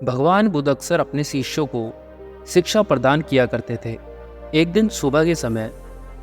भगवान बुद्ध अक्सर अपने शिष्यों को शिक्षा प्रदान किया करते थे। एक दिन सुबह के समय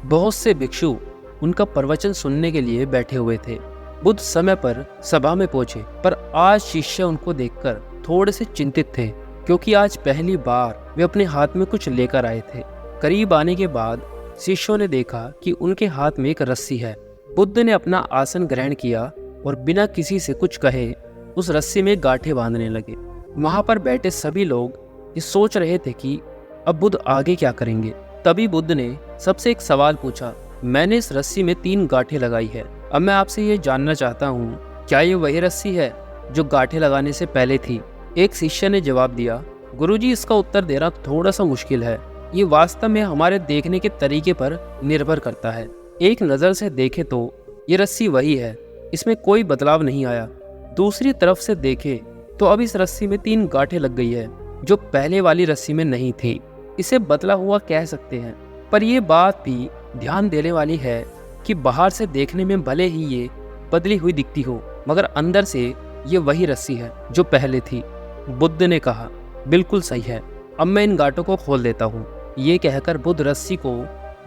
बहुत से भिक्षु उनका प्रवचन सुनने के लिए बैठे हुए थे। बुद्ध समय पर सभा में पहुंचे, पर आज शिष्य उनको देखकर थोड़े से चिंतित थे, क्योंकि आज पहली बार वे अपने हाथ में कुछ लेकर आए थे। करीब आने के बाद शिष्यों ने देखा कि उनके हाथ में एक रस्सी है। बुद्ध ने अपना आसन ग्रहण किया और बिना किसी से कुछ कहे उस रस्सी में गांठें बांधने लगे। वहां पर बैठे सभी लोग ये सोच रहे थे कि अब बुद्ध आगे क्या करेंगे। तभी बुद्ध ने सबसे एक सवाल पूछा, मैंने इस रस्सी में 3 गांठें लगाई है। अब मैं आपसे ये जानना चाहता हूँ, क्या ये वही रस्सी है जो गांठें लगाने से पहले थी? एक शिष्य ने जवाब दिया, गुरुजी, इसका उत्तर देना थोड़ा सा मुश्किल है। ये वास्तव में हमारे देखने के तरीके पर निर्भर करता है। एक नज़र से देखे तो ये रस्सी वही है, इसमें कोई बदलाव नहीं आया। दूसरी तरफ से देखे तो अब इस रस्सी में 3 गांठें लग गई है, जो पहले वाली रस्सी में नहीं थी। इसे बदला हुआ कह सकते हैं, पर यह बात भी ध्यान देने वाली है कि बाहर से देखने में भले ही ये बदली हुई दिखती हो, मगर अंदर से ये वही रस्सी है जो पहले थी। बुद्ध ने कहा, बिल्कुल सही है, अब मैं इन गांठों को खोल देता हूँ। ये कहकर बुद्ध रस्सी को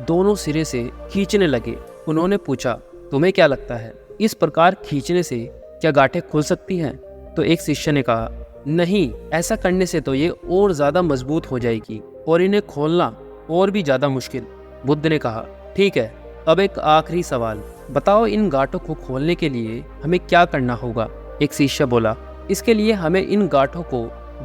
दोनों सिरे से खींचने लगे। उन्होंने पूछा, तुम्हें क्या लगता है, इस प्रकार खींचने से क्या गांठें खुल सकती हैं? तो एक शिष्य ने कहा, नहीं, ऐसा करने से तो ये और ज़्यादा मजबूत हो जाएगी और इन्हें खोलना और भी ज़्यादा मुश्किल। बुद्ध ने कहा, ठीक है, अब एक आखिरी सवाल, बताओ इन गांठों को खोलने के लिए हमें क्या करना होगा? एक शिष्य बोला, इसके लिए हमें इन गांठों को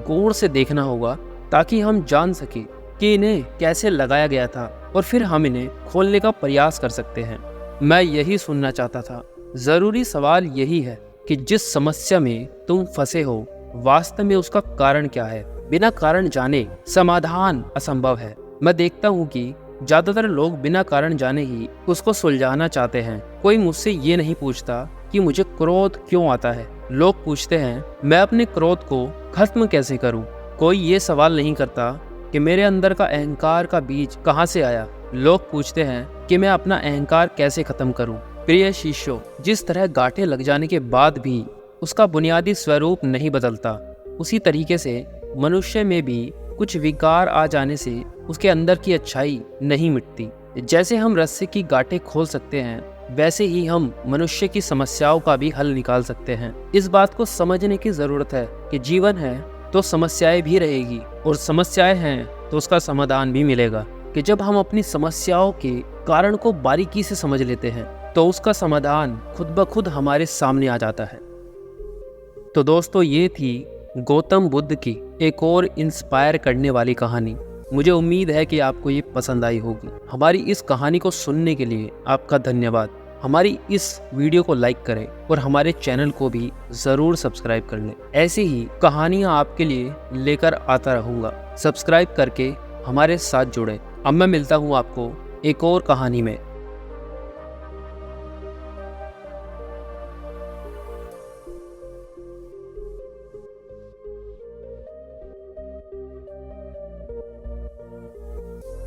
गौर से देखना होगा, ताकि हम जान सके कि इन्हें कैसे लगाया गया था, और फिर हम इन्हें खोलने का प्रयास कर सकते हैं। मैं यही सुनना चाहता था। ज़रूरी सवाल यही है कि जिस समस्या में तुम फंसे हो, वास्तव में उसका कारण क्या है? बिना कारण जाने समाधान असंभव है। मैं देखता हूँ कि ज्यादातर लोग बिना कारण जाने ही उसको सुलझाना चाहते हैं। कोई मुझसे ये नहीं पूछता कि मुझे क्रोध क्यों आता है। लोग पूछते हैं, मैं अपने क्रोध को खत्म कैसे करूं? कोई ये सवाल नहीं करता कि मेरे अंदर का अहंकार का बीज कहाँ से आया। लोग पूछते हैं कि मैं अपना अहंकार कैसे खत्म करूं। प्रिय शिष्यों, जिस तरह गांठें लग जाने के बाद भी उसका बुनियादी स्वरूप नहीं बदलता, उसी तरीके से मनुष्य में भी कुछ विकार आ जाने से उसके अंदर की अच्छाई नहीं मिटती। जैसे हम रस्सी की गांठें खोल सकते हैं, वैसे ही हम मनुष्य की समस्याओं का भी हल निकाल सकते हैं। इस बात को समझने की जरूरत है कि जीवन है तो समस्याएं भी रहेगी, और समस्याएं हैं तो उसका समाधान भी मिलेगा। कि जब हम अपनी समस्याओं के कारण को बारीकी से समझ लेते हैं, तो उसका समाधान खुद ब खुद हमारे सामने आ जाता है। तो दोस्तों, ये थी गौतम बुद्ध की एक और इंस्पायर करने वाली कहानी। मुझे उम्मीद है कि आपको ये पसंद आई होगी। हमारी इस कहानी को सुनने के लिए आपका धन्यवाद। हमारी इस वीडियो को लाइक करें और हमारे चैनल को भी ज़रूर सब्सक्राइब कर लें। ऐसी ही कहानियाँ आपके लिए लेकर आता रहूँगा। सब्सक्राइब करके हमारे साथ जुड़ें। अब मैं मिलता हूँ आपको एक और कहानी में।